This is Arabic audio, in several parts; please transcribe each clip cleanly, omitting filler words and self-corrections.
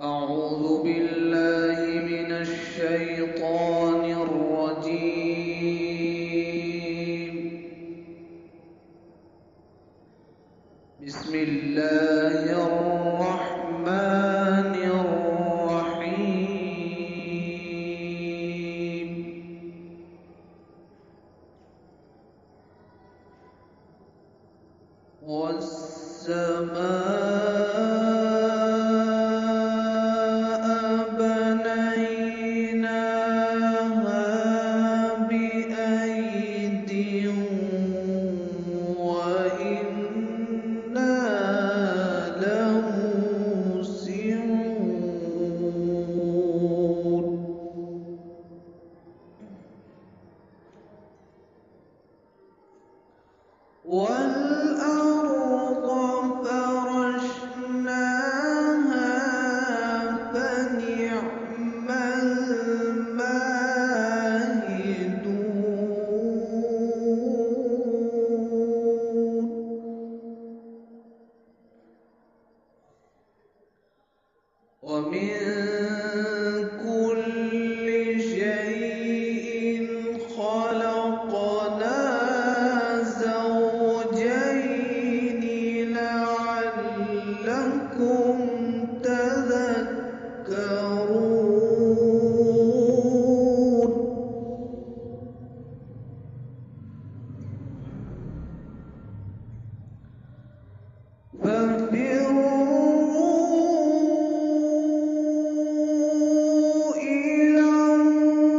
أعوذ بالله من الشيطان الرجيم. بسم الله الرحمن الرحيم. والسماء بنيناها بأيد وإنا لموسعون. والأرض فرشناها فنعم الماهدون. ومن كل شيء خلقنا زوجين لعلكم تذكرون. ففروا إلى الله.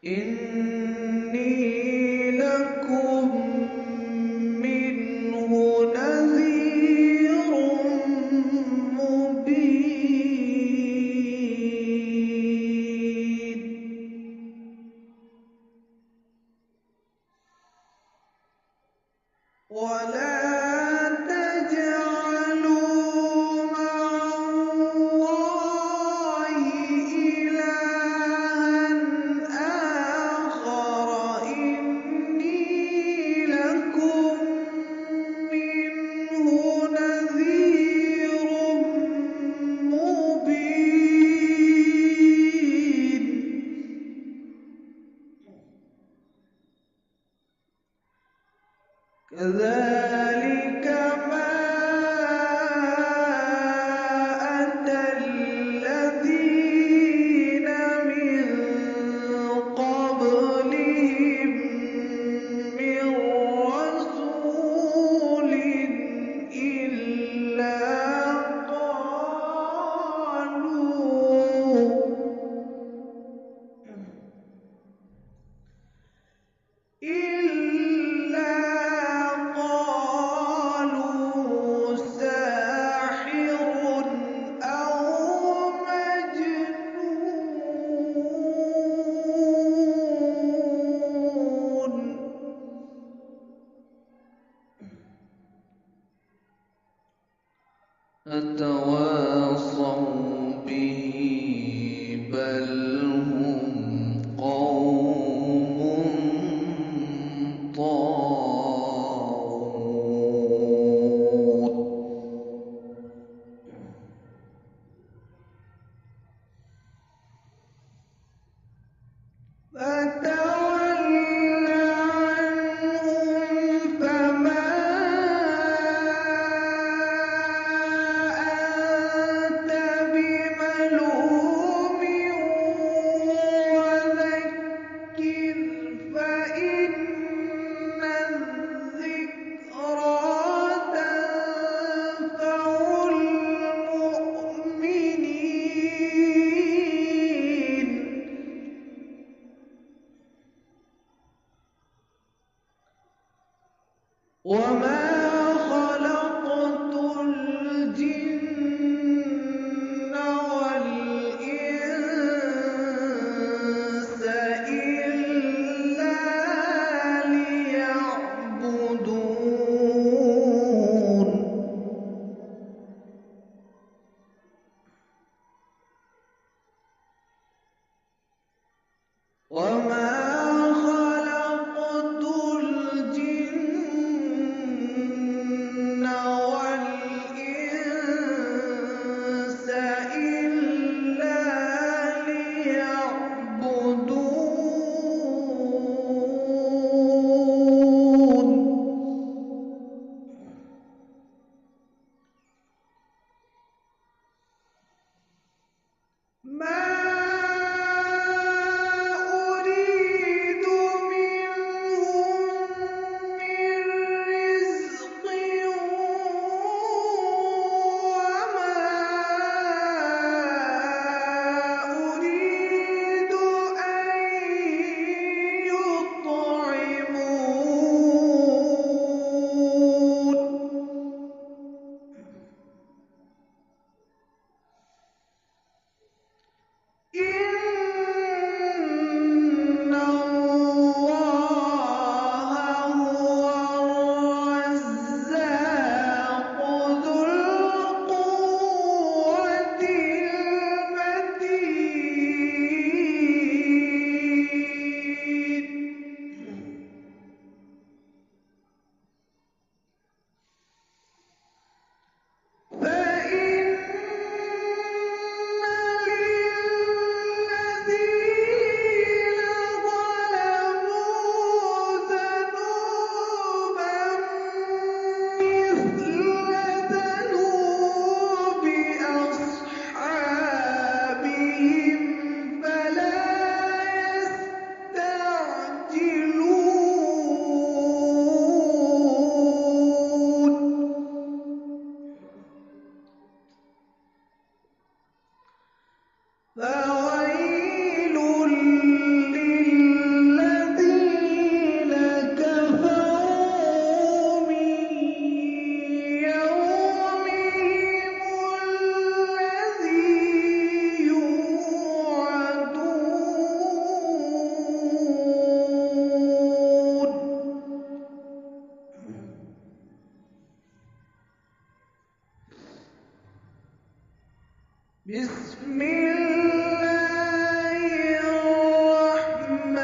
إني لكم منه نذير مبين. ولا تجعلوا مع الله إلها آخر إني لكم منه نذير مبين. كذلك ما أتى الذين من قبلهم من رسول إلا قالوا ساحر أو مجنون. أتواصوا به بل هم قوم طاغون. فتول عنهم فما بسم الله الرحمن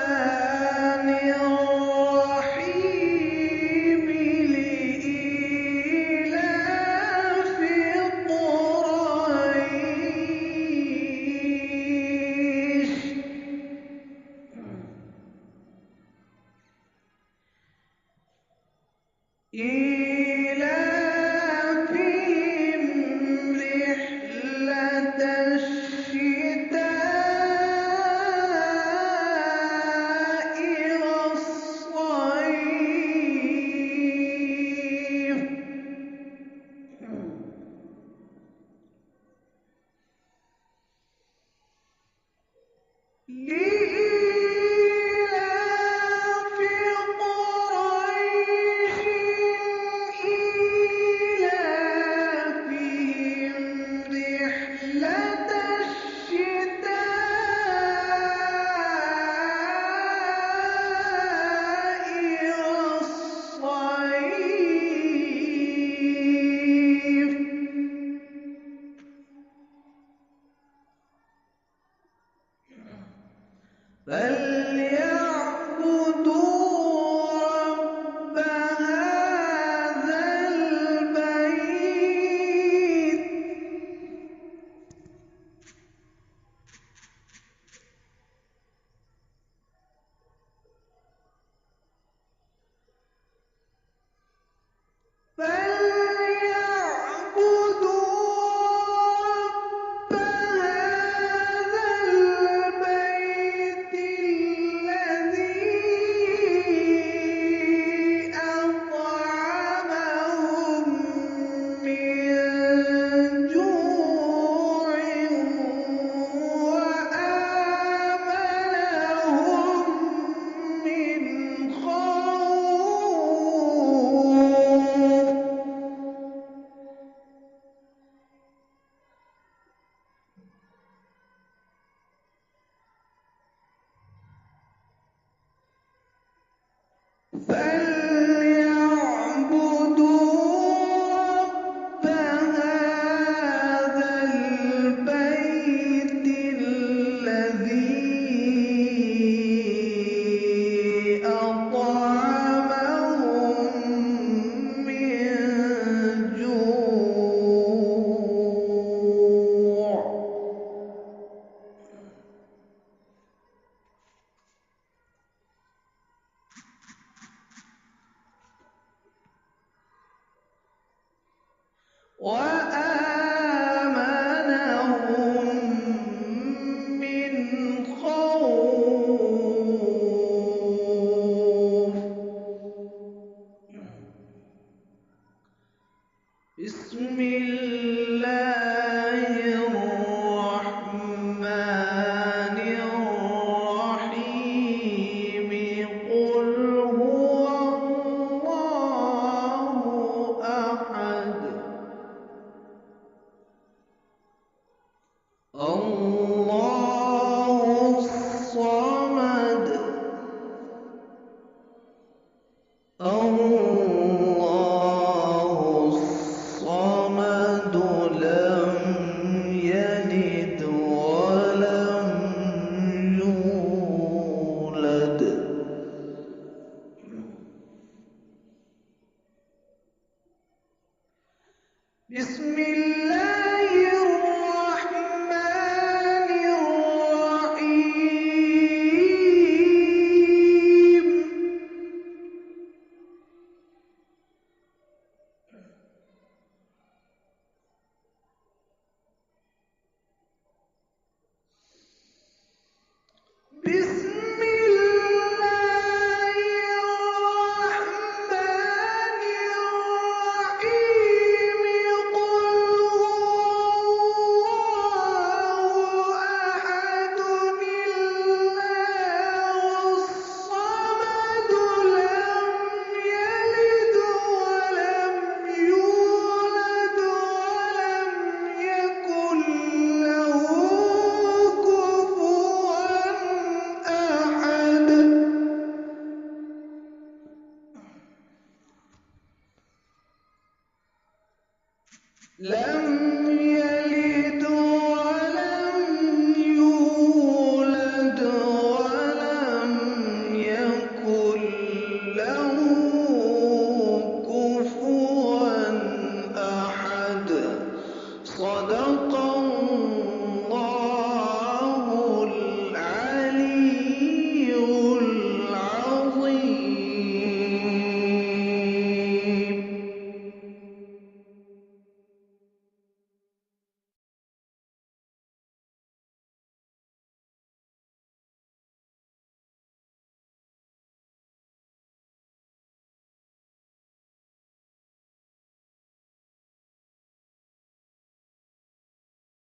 الرحيم لإيلاف قريش إيلافهم رحلة الشتاء والصيف لإيلاف قريش إيلافهم رحلة الشتاء والصيف فليعبدوا رب هذا البيت الذي أطعمهم من جوع وآمنهم من خوف فليعبدوا رب هذا البيت الذي أطعمهم من جوع وآمنهم من خوف بسم الله الرحمن الرحيم قل هو الله أحد الله الصمد الله الصمد لم يلد ولم يولد بسم الله الرحمن الرحيم بسم الله الرحمن الرحيم قل هو الله أحد الله الصمد لم يلد ولم يولد ولم يكن له كفوا أحد لم